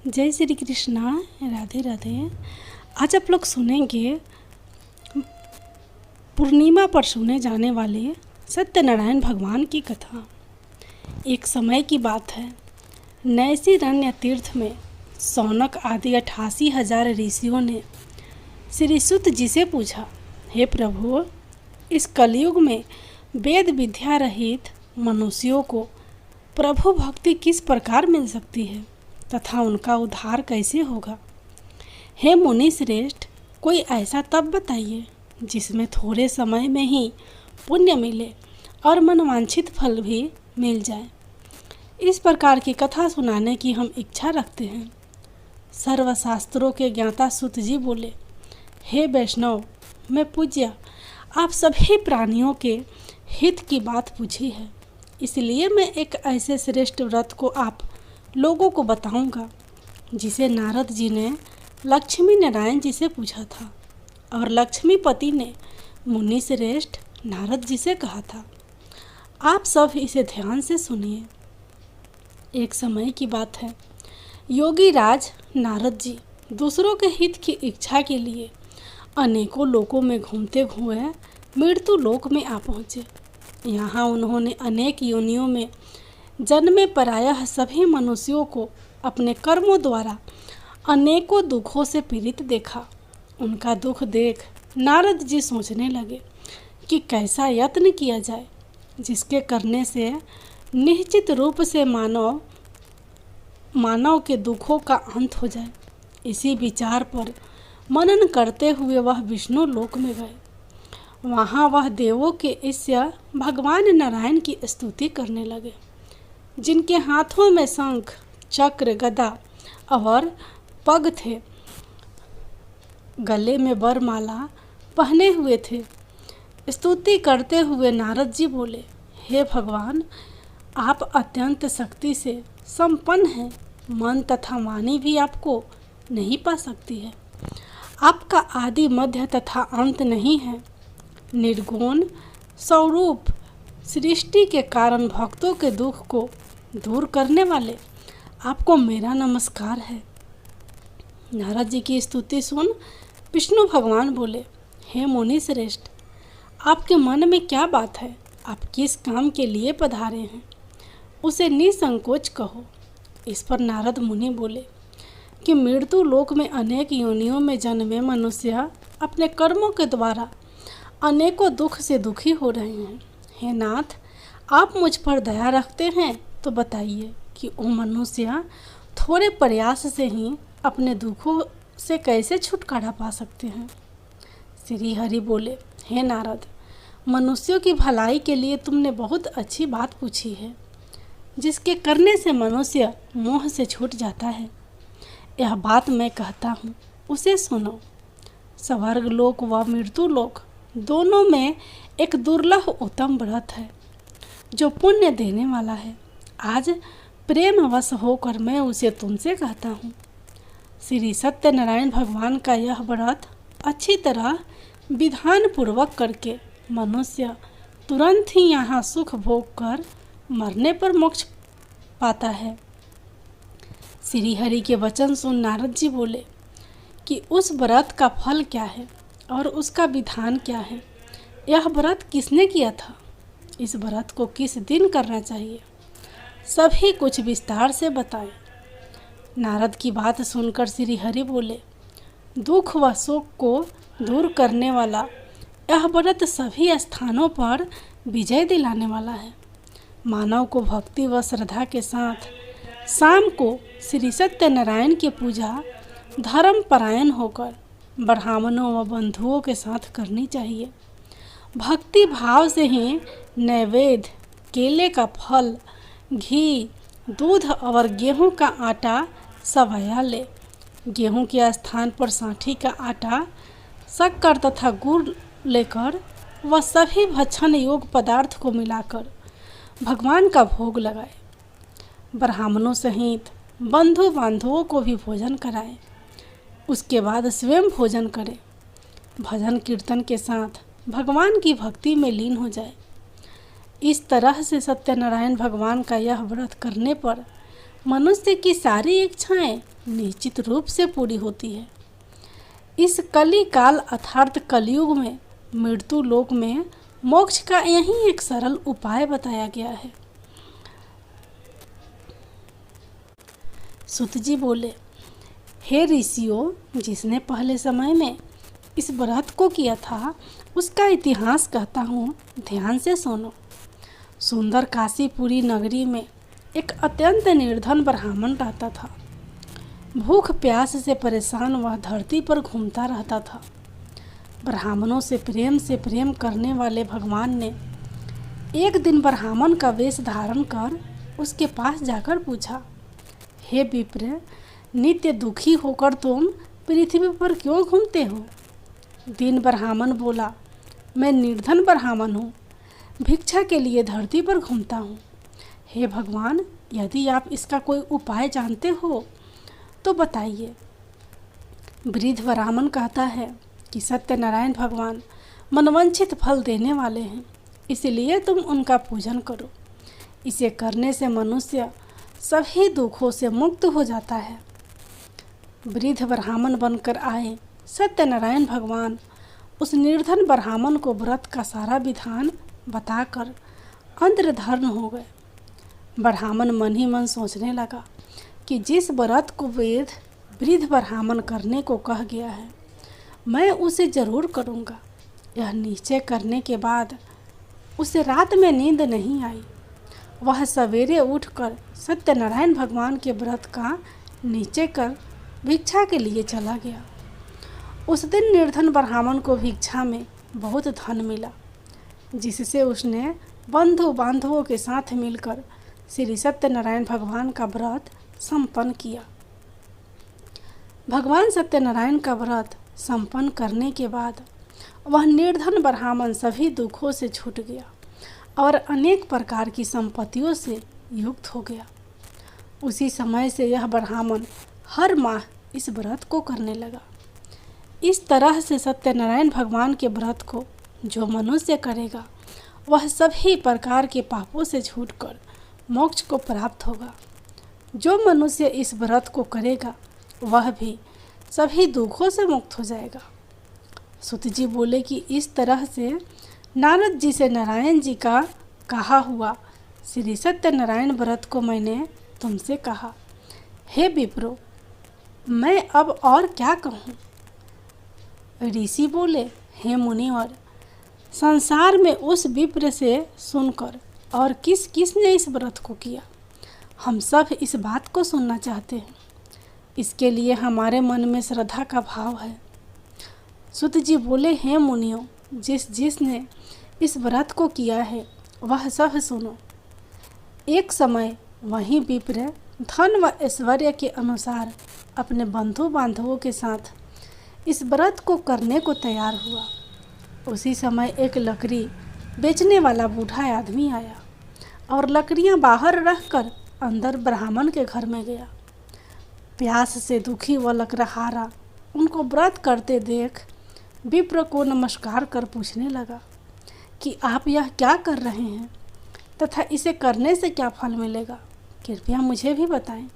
जय श्री कृष्णा। राधे राधे। आज आप लोग सुनेंगे पूर्णिमा पर सुने जाने वाले सत्यनारायण भगवान की कथा। एक समय की बात है, नैषिरण्य तीर्थ में शौनक आदि 88,000 ऋषियों ने श्री सुत जी से पूछा, हे प्रभु, इस कलयुग में वेद विद्या रहित मनुष्यों को प्रभु भक्ति किस प्रकार मिल सकती है तथा उनका उद्धार कैसे होगा। हे मुनि श्रेष्ठ, कोई ऐसा तप बताइए जिसमें थोड़े समय में ही पुण्य मिले और मनवांछित फल भी मिल जाए। इस प्रकार की कथा सुनाने की हम इच्छा रखते हैं। सर्वशास्त्रों के ज्ञाता सुत जी बोले, हे वैष्णव, मैं पूज्य आप सभी प्राणियों के हित की बात पूछी है, इसलिए मैं एक ऐसे श्रेष्ठ व्रत को आप लोगों को बताऊंगा जिसे नारद जी ने लक्ष्मी नारायण जी से पूछा था और लक्ष्मीपति ने मुनि श्रेष्ठ नारद जी से कहा था। आप सब इसे ध्यान से सुनिए। एक समय की बात है, योगी राज नारद जी दूसरों के हित की इच्छा के लिए अनेकों लोकों में घूमते हुए मृत्यु लोक में आ पहुँचे। यहाँ उन्होंने अनेक योनियों में जन्मे प्रायः सभी मनुष्यों को अपने कर्मों द्वारा अनेकों दुखों से पीड़ित देखा। उनका दुख देख नारद जी सोचने लगे कि कैसा यत्न किया जाए जिसके करने से निश्चित रूप से मानव के दुखों का अंत हो जाए। इसी विचार पर मनन करते हुए वह विष्णु लोक में गए। वहाँ वह देवों के ईश्वर भगवान नारायण की स्तुति करने लगे, जिनके हाथों में शंख, चक्र, गदा और पग थे, गले में वरमाला पहने हुए थे। स्तुति करते हुए नारद जी बोले, हे भगवान, आप अत्यंत शक्ति से संपन्न हैं। मन तथा वाणी भी आपको नहीं पा सकती है। आपका आदि मध्य तथा अंत नहीं है। निर्गुण स्वरूप सृष्टि के कारण भक्तों के दुख को दूर करने वाले आपको मेरा नमस्कार है। नारद जी की स्तुति सुन विष्णु भगवान बोले, हे मुनि श्रेष्ठ, आपके मन में क्या बात है? आप किस काम के लिए पधारे हैं, उसे निसंकोच कहो। इस पर नारद मुनि बोले कि मृत्यु लोक में अनेक योनियों में जन्मे मनुष्य अपने कर्मों के द्वारा अनेकों दुख से दुखी हो रहे हैं। हे नाथ, आप मुझ पर दया रखते हैं तो बताइए कि वो मनुष्य थोड़े प्रयास से ही अपने दुखों से कैसे छुटकारा पा सकते हैं। श्री हरि बोले, हे नारद, मनुष्यों की भलाई के लिए तुमने बहुत अच्छी बात पूछी है, जिसके करने से मनुष्य मोह से छूट जाता है। यह बात मैं कहता हूँ, उसे सुनो। स्वर्ग लोक व मृत्यु लोक दोनों में एक दुर्लभ उत्तम व्रत है जो पुण्य देने वाला है। आज प्रेमवश होकर मैं उसे तुमसे कहता हूँ। श्री सत्यनारायण भगवान का यह व्रत अच्छी तरह विधान पूर्वक करके मनुष्य तुरंत ही यहाँ सुख भोग कर मरने पर मोक्ष पाता है। श्री हरि के वचन सुन नारद जी बोले कि उस व्रत का फल क्या है और उसका विधान क्या है। यह व्रत किसने किया था? इस व्रत को किस दिन करना चाहिए? सभी कुछ विस्तार से बताएं। नारद की बात सुनकर श्री हरि बोले, दुख व शोक को दूर करने वाला यह व्रत सभी स्थानों पर विजय दिलाने वाला है। मानव को भक्ति व श्रद्धा के साथ शाम को श्री सत्यनारायण की पूजा धर्म परायण होकर ब्राह्मणों व बंधुओं के साथ करनी चाहिए। भक्ति भाव से ही नैवेद्य, केले का फल, घी, दूध और गेहूं का आटा सवैया ले। गेहूं के स्थान पर सांठी का आटा, शक्कर तथा गुड़ लेकर वह सभी भक्षण योग्य पदार्थ को मिलाकर भगवान का भोग लगाए। ब्राह्मणों सहित बंधु बांधवों को भी भोजन कराए। उसके बाद स्वयं भोजन करे। भजन कीर्तन के साथ भगवान की भक्ति में लीन हो जाए। इस तरह से सत्यनारायण भगवान का यह व्रत करने पर मनुष्य की सारी इच्छाएं निश्चित रूप से पूरी होती है। इस कली काल अर्थात कलयुग में मृत्यु लोक में मोक्ष का यही एक सरल उपाय बताया गया है। सूत जी बोले, हे ऋषियों, जिसने पहले समय में इस व्रत को किया था उसका इतिहास कहता हूँ, ध्यान से सुनो। सुंदर काशीपुरी नगरी में एक अत्यंत निर्धन ब्राह्मण रहता था। भूख प्यास से परेशान वह धरती पर घूमता रहता था। ब्राह्मणों से प्रेम करने वाले भगवान ने एक दिन ब्राह्मण का वेश धारण कर उसके पास जाकर पूछा, हे विप्र, नित्य दुखी होकर तुम पृथ्वी पर क्यों घूमते हो? दीन ब्राह्मण बोला, मैं निर्धन ब्राह्मण हूँ, भिक्षा के लिए धरती पर घूमता हूँ। हे भगवान, यदि आप इसका कोई उपाय जानते हो तो बताइए। वृद्ध ब्राह्मण कहता है कि सत्यनारायण भगवान मनवांछित फल देने वाले हैं, इसलिए तुम उनका पूजन करो। इसे करने से मनुष्य सभी दुखों से मुक्त हो जाता है। वृद्ध ब्राह्मण बनकर आए सत्यनारायण भगवान उस निर्धन ब्राह्मण को व्रत का सारा विधान बताकर अंतर्धान हो गए। ब्राह्मण मन ही मन सोचने लगा कि जिस व्रत को वृद्ध ब्राह्मण करने को कह गया है, मैं उसे जरूर करूँगा। यह निश्चय करने के बाद उसे रात में नींद नहीं आई। वह सवेरे उठकर सत्यनारायण भगवान के व्रत का निश्चय कर भिक्षा के लिए चला गया। उस दिन निर्धन ब्राह्मण को भिक्षा में बहुत धन मिला, जिससे उसने बंधु बांधवों के साथ मिलकर श्री सत्यनारायण भगवान का व्रत संपन्न किया। भगवान सत्यनारायण का व्रत संपन्न करने के बाद वह निर्धन ब्राह्मण सभी दुखों से छूट गया और अनेक प्रकार की संपत्तियों से युक्त हो गया। उसी समय से यह ब्राह्मण हर माह इस व्रत को करने लगा। इस तरह से सत्यनारायण भगवान के व्रत को जो मनुष्य करेगा वह सभी प्रकार के पापों से छूटकर मोक्ष को प्राप्त होगा। जो मनुष्य इस व्रत को करेगा वह भी सभी दुखों से मुक्त हो जाएगा। सूत जी बोले कि इस तरह से नारद जी से नारायण जी का कहा हुआ श्री सत्यनारायण व्रत को मैंने तुमसे कहा। हे विप्रो, मैं अब और क्या कहूँ? ऋषि बोले, हे मुनिवर, संसार में उस विप्र से सुनकर और किस किस ने इस व्रत को किया, हम सब इस बात को सुनना चाहते हैं। इसके लिए हमारे मन में श्रद्धा का भाव है। सूत जी बोले, हे मुनियों, जिसने इस व्रत को किया है वह सब सुनो। एक समय वही विप्र धन व ऐश्वर्य के अनुसार अपने बंधु बांधवों के साथ इस व्रत को करने को तैयार हुआ। उसी समय एक लकड़ी बेचने वाला बूढ़ा आदमी आया और लकड़ियां बाहर रखकर अंदर ब्राह्मण के घर में गया। प्यास से दुखी व लकड़हारा उनको व्रत करते देख विप्र को नमस्कार कर पूछने लगा कि आप यह क्या कर रहे हैं तथा इसे करने से क्या फल मिलेगा, कृपया मुझे भी बताएं।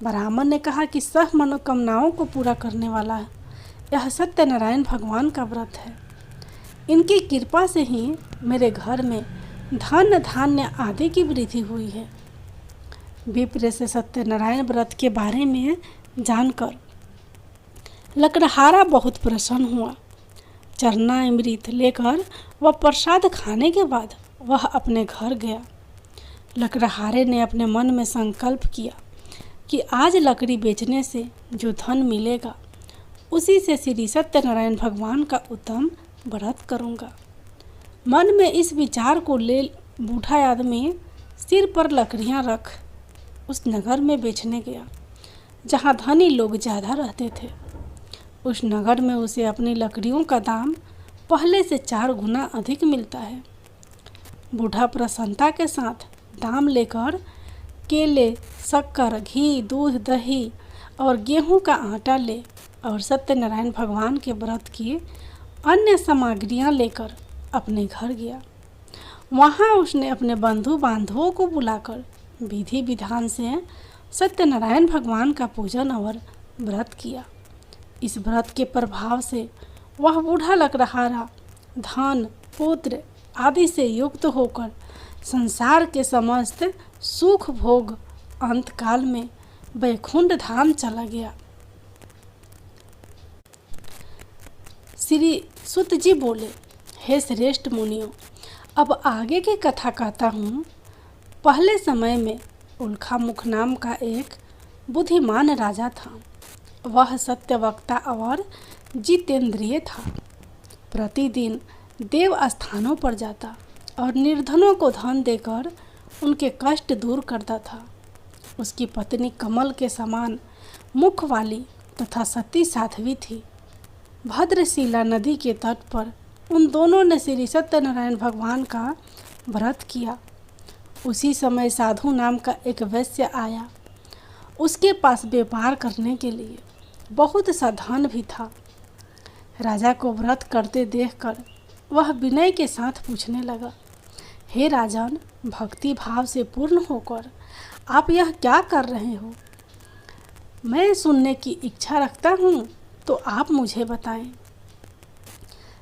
ब्राह्मण ने कहा कि सब मनोकामनाओं को पूरा करने वाला है यह सत्यनारायण भगवान का व्रत है। इनकी कृपा से ही मेरे घर में धन धान्य आदि की वृद्धि हुई है। विप्र से सत्यनारायण व्रत के बारे में जानकर लकड़हारा बहुत प्रसन्न हुआ। चरना अमृत लेकर वह प्रसाद खाने के बाद वह अपने घर गया। लकड़हारे ने अपने मन में संकल्प किया कि आज लकड़ी बेचने से जो धन मिलेगा उसी से श्री सत्यनारायण भगवान का उत्तम व्रत करूँगा। मन में इस विचार को ले बूढ़ा आदमी सिर पर लकड़ियाँ रख उस नगर में बेचने गया जहाँ धनी लोग ज़्यादा रहते थे। उस नगर में उसे अपनी लकड़ियों का दाम पहले से 4 गुना अधिक मिलता है। बूढ़ा प्रसन्नता के साथ दाम लेकर केले, शक्कर, घी, दूध, दही और गेहूं का आटा ले और सत्यनारायण भगवान के व्रत की अन्य सामग्रियां लेकर अपने घर गया। वहां उसने अपने बंधु बांधवों को बुलाकर विधि विधान से सत्यनारायण भगवान का पूजन और व्रत किया। इस व्रत के प्रभाव से वह बूढ़ा लग रहा रहा, धन पुत्र आदि से युक्त होकर संसार के समस्त सुख भोग अंतकाल में वैकुंठ धाम चला गया। श्री सुत जी बोले, हे श्रेष्ठ मुनियों, अब आगे की कथा कहता हूँ। पहले समय में उल्खामुख नाम का एक बुद्धिमान राजा था। वह सत्यवक्ता और जितेंद्रिय था। प्रतिदिन देव स्थानों पर जाता और निर्धनों को धन देकर उनके कष्ट दूर करता था। उसकी पत्नी कमल के समान मुख वाली तथा सती साध्वी थी। भद्रशिला नदी के तट पर उन दोनों ने श्री सत्यनारायण भगवान का व्रत किया। उसी समय साधु नाम का एक वैश्य आया। उसके पास व्यापार करने के लिए बहुत सा धन भी था। राजा को व्रत करते देखकर वह विनय के साथ पूछने लगा, हे राजन, भक्ति भाव से पूर्ण होकर आप यह क्या कर रहे हो? मैं सुनने की इच्छा रखता हूँ, तो आप मुझे बताएं।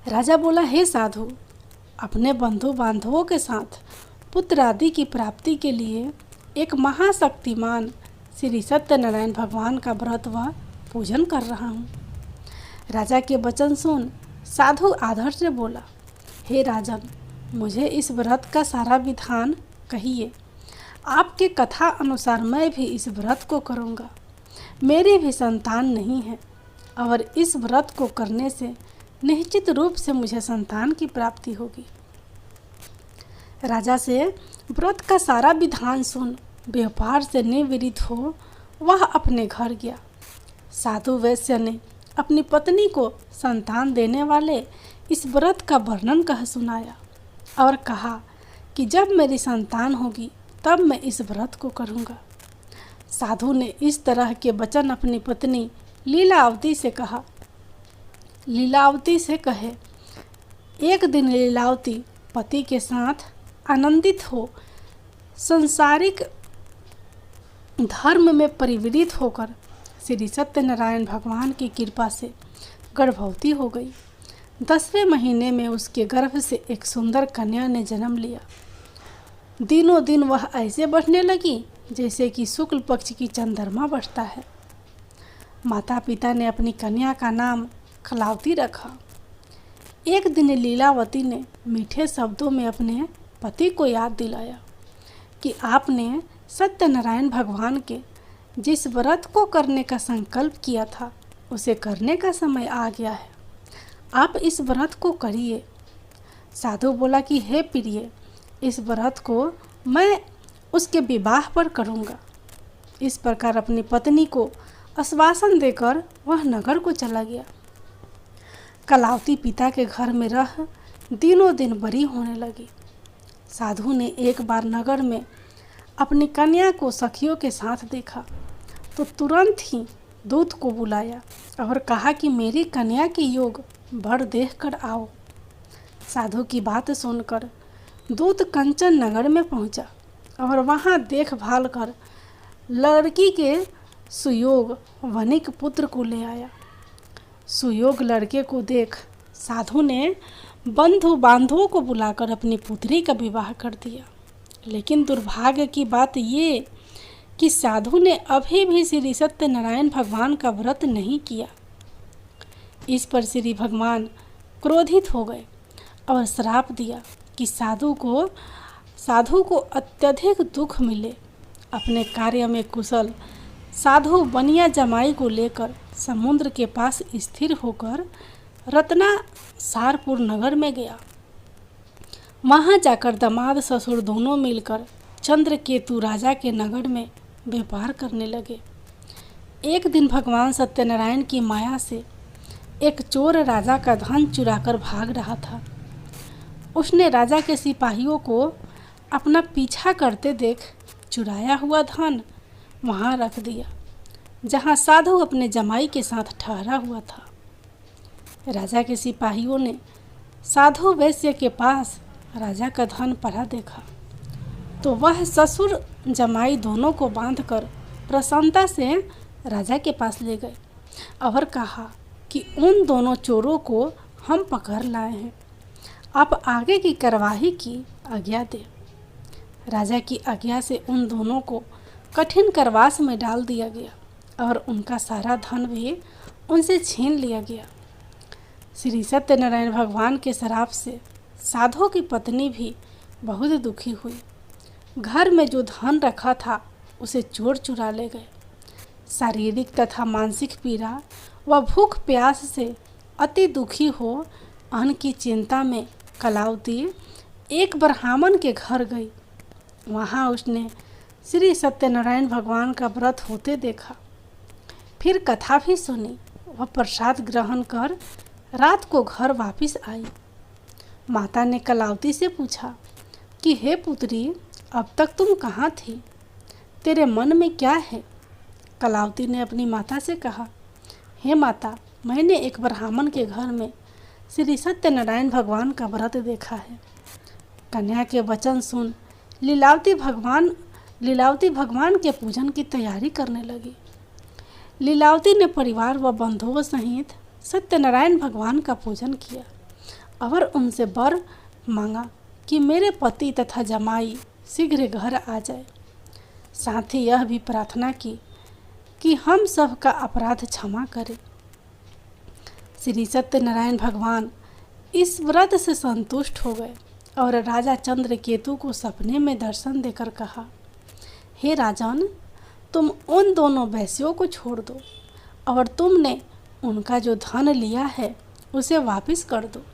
राजा बोला, हे साधु, अपने बंधु बांधवों के साथ पुत्र आदि की प्राप्ति के लिए एक महाशक्तिमान श्री सत्यनारायण भगवान का व्रत व पूजन कर रहा हूँ। राजा के वचन सुन साधु आदर से बोला, हे राजन, मुझे इस व्रत का सारा विधान कहिए। आपके कथा अनुसार मैं भी इस व्रत को करूँगा। मेरी भी संतान नहीं है और इस व्रत को करने से निश्चित रूप से मुझे संतान की प्राप्ति होगी। राजा से व्रत का सारा विधान सुन व्यापार से निवृत्त हो वह अपने घर गया। साधु वैश्य ने अपनी पत्नी को संतान देने वाले इस व्रत का वर्णन कह सुनाया और कहा कि जब मेरी संतान होगी तब मैं इस व्रत को करूँगा। साधु ने इस तरह के वचन अपनी पत्नी लीलावती से कहा। लीलावती से कहे, एक दिन लीलावती पति के साथ आनंदित हो संसारिक धर्म में परिवृत होकर श्री सत्यनारायण भगवान की कृपा से गर्भवती हो गई। 10वें महीने में उसके गर्भ से एक सुंदर कन्या ने जन्म लिया। दिनों दिन वह ऐसे बढ़ने लगी जैसे कि शुक्ल पक्ष की चंद्रमा बढ़ता है। माता पिता ने अपनी कन्या का नाम कलावती रखा। एक दिन लीलावती ने मीठे शब्दों में अपने पति को याद दिलाया कि आपने सत्यनारायण भगवान के जिस व्रत को करने का संकल्प किया था उसे करने का समय आ गया है। आप इस व्रत को करिए। साधु बोला कि हे प्रिय, इस व्रत को मैं उसके विवाह पर करूँगा। इस प्रकार अपनी पत्नी को आश्वासन देकर वह नगर को चला गया। कलावती पिता के घर में रह दिनों दिन बड़ी होने लगी। साधु ने एक बार नगर में अपनी कन्या को सखियों के साथ देखा तो तुरंत ही दूत को बुलाया और कहा कि मेरी कन्या के योग वर देखकर आओ। साधु की बात सुनकर दूत कंचन नगर में पहुंचा और वहां देखभाल कर लड़की के सुयोग वनिक पुत्र को ले आया। सुयोग लड़के को देख साधु ने बंधु बांधवों को बुलाकर अपनी पुत्री का विवाह कर दिया। लेकिन दुर्भाग्य की बात ये कि साधु ने अभी भी श्री सत्यनारायण भगवान का व्रत नहीं किया। इस पर श्री भगवान क्रोधित हो गए और श्राप दिया कि साधु को अत्यधिक दुख मिले। अपने कार्य में कुशल साधु बनिया जमाई को लेकर समुद्र के पास स्थिर होकर रत्नासारपुर नगर में गया। वहां जाकर दामाद ससुर दोनों मिलकर चंद्रकेतु राजा के नगर में व्यापार करने लगे। एक दिन भगवान सत्यनारायण की माया से एक चोर राजा का धन चुराकर भाग रहा था। उसने राजा के सिपाहियों को अपना पीछा करते देख चुराया हुआ धन वहां रख दिया जहां साधु अपने जमाई के साथ ठहरा हुआ था। राजा के सिपाहियों ने साधु वैश्य के पास राजा का धन पड़ा देखा तो वह ससुर जमाई दोनों को बांधकर प्रसन्नता से राजा के पास ले गए और कहा कि उन दोनों चोरों को हम पकड़ लाए हैं, आप आगे की कार्यवाही की आज्ञा दें। राजा की आज्ञा से उन दोनों को कठिन कारावास में डाल दिया गया और उनका सारा धन भी उनसे छीन लिया गया। श्री सत्यनारायण भगवान के श्राप से साधु की पत्नी भी बहुत दुखी हुई। घर में जो धन रखा था उसे चोर चुरा ले गए। शारीरिक तथा मानसिक पीड़ा व भूख प्यास से अति दुखी हो अन्न की चिंता में कलावती एक ब्राह्मण के घर गई। वहाँ उसने श्री सत्यनारायण भगवान का व्रत होते देखा, फिर कथा भी सुनी। वह प्रसाद ग्रहण कर रात को घर वापस आई। माता ने कलावती से पूछा कि हे पुत्री, अब तक तुम कहाँ थी? तेरे मन में क्या है? कलावती ने अपनी माता से कहा, हे माता, मैंने एक ब्राह्मण के घर में श्री सत्यनारायण भगवान का व्रत देखा है। कन्या के वचन सुन लीलावती भगवान के पूजन की तैयारी करने लगी। लीलावती ने परिवार व बंधुओं सहित सत्यनारायण भगवान का पूजन किया और उनसे वर मांगा कि मेरे पति तथा जमाई शीघ्र घर आ जाए। साथ ही यह भी प्रार्थना की कि हम सब का अपराध क्षमा करें। श्री सत्यनारायण भगवान इस व्रत से संतुष्ट हो गए और राजा चंद्रकेतु को सपने में दर्शन देकर कहा, हे राजन, तुम उन दोनों वैश्यों को छोड़ दो और तुमने उनका जो धन लिया है उसे वापस कर दो।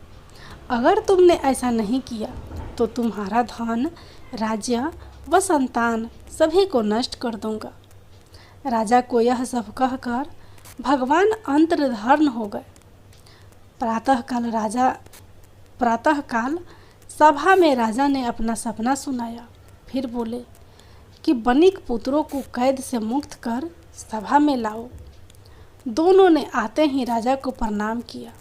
अगर तुमने ऐसा नहीं किया तो तुम्हारा धन, राज्य व संतान सभी को नष्ट कर दूंगा। राजा को यह सब कहकर भगवान अंतर्धान हो गए। प्रातःकाल सभा में राजा ने अपना सपना सुनाया। फिर बोले कि बनिक पुत्रों को कैद से मुक्त कर सभा में लाओ। दोनों ने आते ही राजा को प्रणाम किया।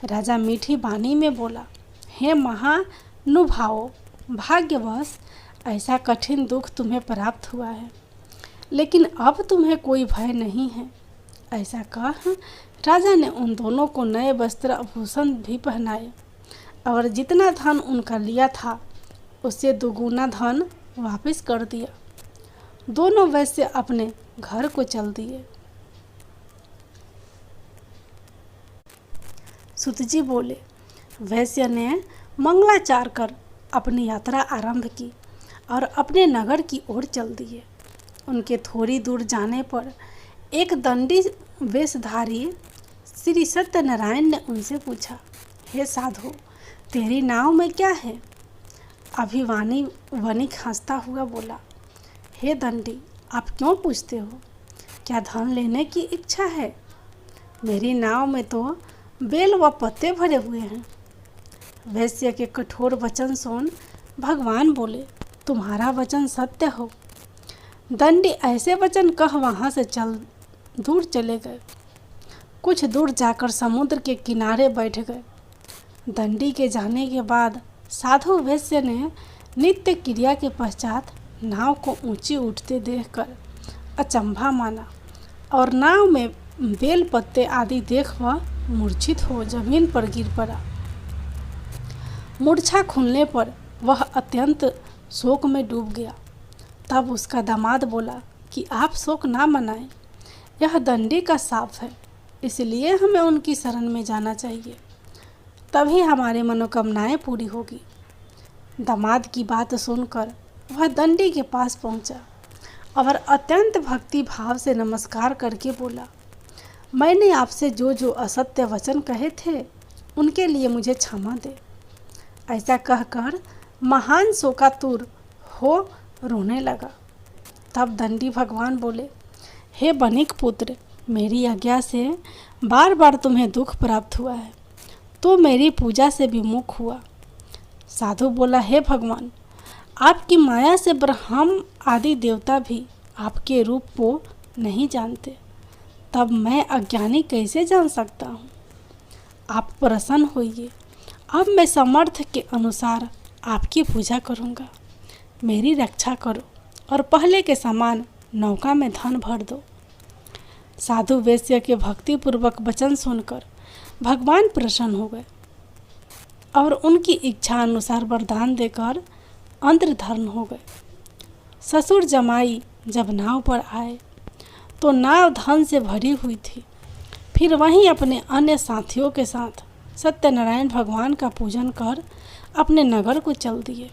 राजा मीठी वाणी में बोला, हे महानुभावों, भाग्यवश ऐसा कठिन दुख तुम्हें प्राप्त हुआ है, लेकिन अब तुम्हें कोई भय नहीं है। ऐसा कह राजा ने उन दोनों को नए वस्त्र आभूषण भी पहनाए और जितना धन उनका लिया था उससे दुगुना धन वापस कर दिया। दोनों वैश्य अपने घर को चल दिए। सूत जी बोले, वैश्य ने मंगलाचार कर अपनी यात्रा आरंभ की और अपने नगर की ओर चल दिए। उनके थोड़ी दूर जाने पर एक दंडी वेशधारी श्री सत्यनारायण ने उनसे पूछा, हे साधु, तेरी नाव में क्या है? अभिमानी वणिक हंसता हुआ बोला, हे दंडी, आप क्यों पूछते हो? क्या धन लेने की इच्छा है? मेरी नाव में तो बेल व पत्ते भरे हुए हैं। वैश्य के कठोर वचन सुन भगवान बोले, तुम्हारा वचन सत्य हो। दंडी ऐसे वचन कह वहाँ से दूर चले गए। कुछ दूर जाकर समुद्र के किनारे बैठ गए। दंडी के जाने के बाद साधु वैश्य ने नित्य क्रिया के पश्चात नाव को ऊंची उठते देखकर अचंभा माना और नाव में बेल पत्ते आदि देख वह मूर्छित हो जमीन पर गिर पड़ा। मूर्छा खुलने पर वह अत्यंत शोक में डूब गया। तब उसका दामाद बोला कि आप शोक ना मनाएं, यह दंडी का शाप है, इसलिए हमें उनकी शरण में जाना चाहिए, तभी हमारी मनोकामनाएं पूरी होगी। दामाद की बात सुनकर वह दंडी के पास पहुंचा और अत्यंत भक्ति भाव से नमस्कार करके बोला, मैंने आपसे जो जो असत्य वचन कहे थे उनके लिए मुझे क्षमा दे। ऐसा कहकर महान शोकातुर हो रोने लगा। तब दंडी भगवान बोले, हे बनिक पुत्र, मेरी आज्ञा से बार बार तुम्हें दुख प्राप्त हुआ है, तो मेरी पूजा से विमुख हुआ। साधु बोला, हे भगवान, आपकी माया से ब्रह्म आदि देवता भी आपके रूप को नहीं जानते, तब मैं अज्ञानी कैसे जान सकता हूँ? आप प्रसन्न होइए, अब मैं समर्थ के अनुसार आपकी पूजा करूँगा। मेरी रक्षा करो और पहले के समान नौका में धन भर दो। साधु वैश्य के भक्तिपूर्वक वचन सुनकर भगवान प्रसन्न हो गए और उनकी इच्छा अनुसार वरदान देकर अंतर्धान हो गए। ससुर जमाई जब नाव पर आए तो नाव धन से भरी हुई थी। फिर वहीं अपने अन्य साथियों के साथ सत्यनारायण भगवान का पूजन कर अपने नगर को चल दिए।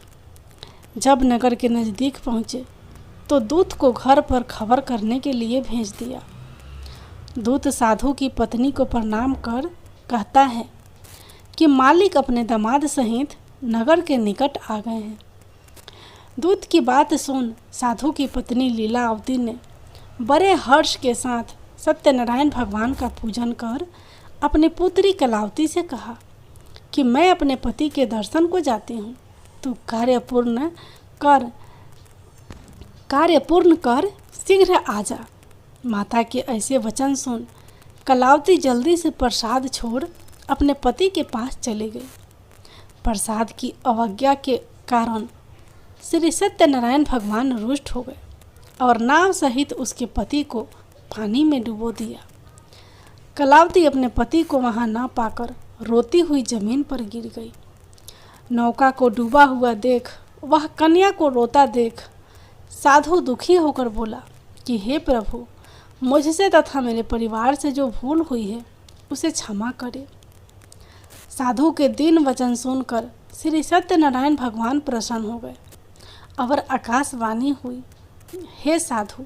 जब नगर के नज़दीक पहुँचे तो दूत को घर पर खबर करने के लिए भेज दिया। दूत साधु की पत्नी को प्रणाम कर कहता है कि मालिक अपने दामाद सहित नगर के निकट आ गए हैं। दूत की बात सुन साधु की पत्नी लीलावती ने बड़े हर्ष के साथ सत्यनारायण भगवान का पूजन कर अपनी पुत्री कलावती से कहा कि मैं अपने पति के दर्शन को जाती हूँ, तू कार्य पूर्ण कर शीघ्र आ जा। माता के ऐसे वचन सुन कलावती जल्दी से प्रसाद छोड़ अपने पति के पास चले गई। प्रसाद की अवज्ञा के कारण श्री सत्यनारायण भगवान रुष्ट हो गए और नाव सहित उसके पति को पानी में डुबो दिया। कलावती अपने पति को वहां न पाकर रोती हुई जमीन पर गिर गई। नौका को डूबा हुआ देख वह कन्या को रोता देख साधु दुखी होकर बोला कि हे प्रभु, मुझसे तथा मेरे परिवार से जो भूल हुई है उसे क्षमा करे। साधु के दीन वचन सुनकर श्री सत्यनारायण भगवान प्रसन्न हो गए और आकाशवाणी हुई, हे साधु,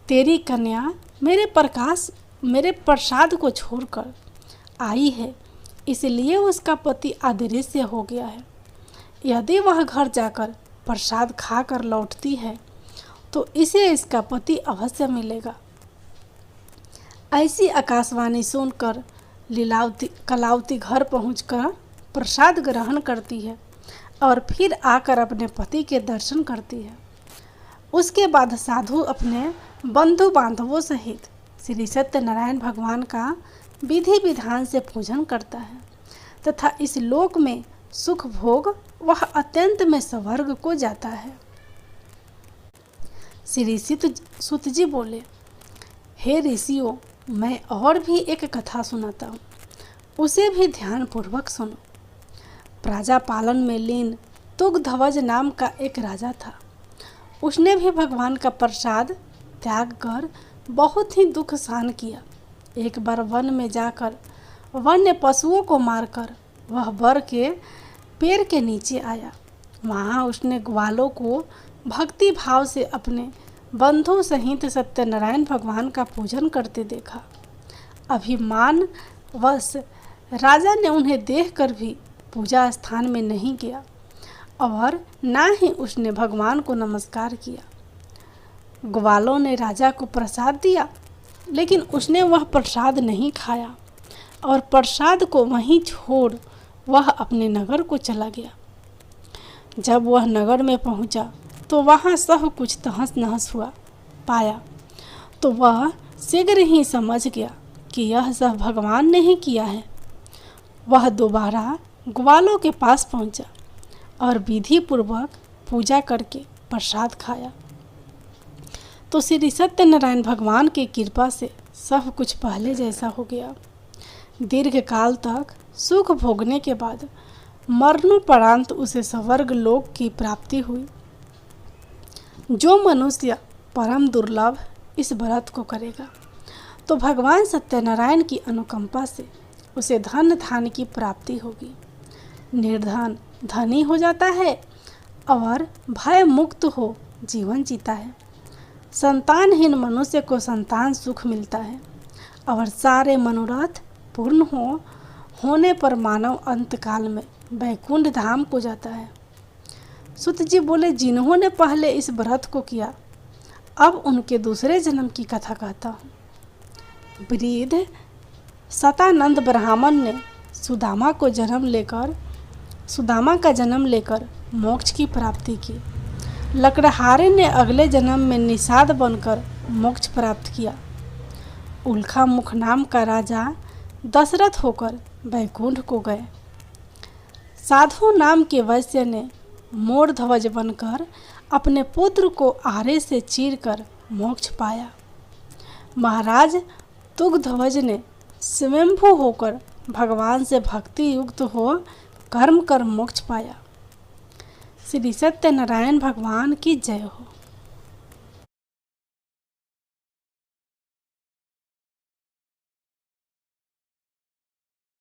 तेरी कन्या मेरे प्रसाद को छोड़कर आई है, इसलिए उसका पति अदृश्य हो गया है। यदि वह घर जाकर प्रसाद खाकर लौटती है तो इसे इसका पति अवश्य मिलेगा। ऐसी आकाशवाणी सुनकर कलावती घर पहुंचकर प्रसाद ग्रहण करती है और फिर आकर अपने पति के दर्शन करती है। उसके बाद साधु अपने बंधु बांधवों सहित श्री सत्यनारायण भगवान का विधि विधान से पूजन करता है तथा इस लोक में सुख भोग वह अत्यंत में स्वर्ग को जाता है। श्री सुत जी बोले, हे ऋषियों, मैं और भी एक कथा सुनाता हूँ, उसे भी ध्यान पूर्वक सुनो। प्रजा पालन में लीन तुगध्वज नाम का एक राजा था। उसने भी भगवान का प्रसाद त्याग कर बहुत ही दुख सहन किया। एक बार वन में जाकर वन्य पशुओं को मारकर वह बर के पेड़ के नीचे आया। वहाँ उसने ग्वालों को भक्ति भाव से अपने बंधु सहित सत्यनारायण भगवान का पूजन करते देखा। अभिमान वश राजा ने उन्हें देखकर भी पूजा स्थान में नहीं गया और ना ही उसने भगवान को नमस्कार किया। ग्वालों ने राजा को प्रसाद दिया, लेकिन उसने वह प्रसाद नहीं खाया और प्रसाद को वहीं छोड़ वह अपने नगर को चला गया। जब वह नगर में पहुंचा तो वहाँ सब कुछ तहस नहस हुआ पाया तो वह शीघ्र ही समझ गया कि यह सब भगवान ने ही किया है। वह दोबारा ग्वालों के पास पहुंचा और विधि पूर्वक पूजा करके प्रसाद खाया तो श्री सत्यनारायण भगवान की कृपा से सब कुछ पहले जैसा हो गया। दीर्घ काल तक सुख भोगने के बाद मरणोपरांत उसे स्वर्ग लोक की प्राप्ति हुई। जो मनुष्य परम दुर्लभ इस व्रत को करेगा तो भगवान सत्यनारायण की अनुकंपा से उसे धन धान की प्राप्ति होगी। निर्धन धनी हो जाता है और भय मुक्त हो जीवन जीता है। संतानहीन मनुष्य को संतान सुख मिलता है और सारे मनोरथ पूर्ण होने पर मानव अंतकाल में वैकुंठ धाम को जाता है। सुत जी बोले, जिन्होंने पहले इस व्रत को किया अब उनके दूसरे जन्म की कथा कहता हूँ। वृद्ध सतानंद ब्राह्मण ने सुदामा का जन्म लेकर मोक्ष की प्राप्ति की। लकड़हारे ने अगले जन्म में निषाद बनकर मोक्ष प्राप्त किया। उल्खा मुख नाम का राजा दशरथ होकर वैकुंठ को गए। साधु नाम के वैश्य ने मोर ध्वज बनकर अपने पुत्र को आरे से चीरकर मोक्ष पाया। महाराज तुंगध्वज ने स्वयंभू होकर भगवान से भक्ति युक्त हो कर्म कर मोक्ष पाया। श्री सत्यनारायण भगवान की जय हो।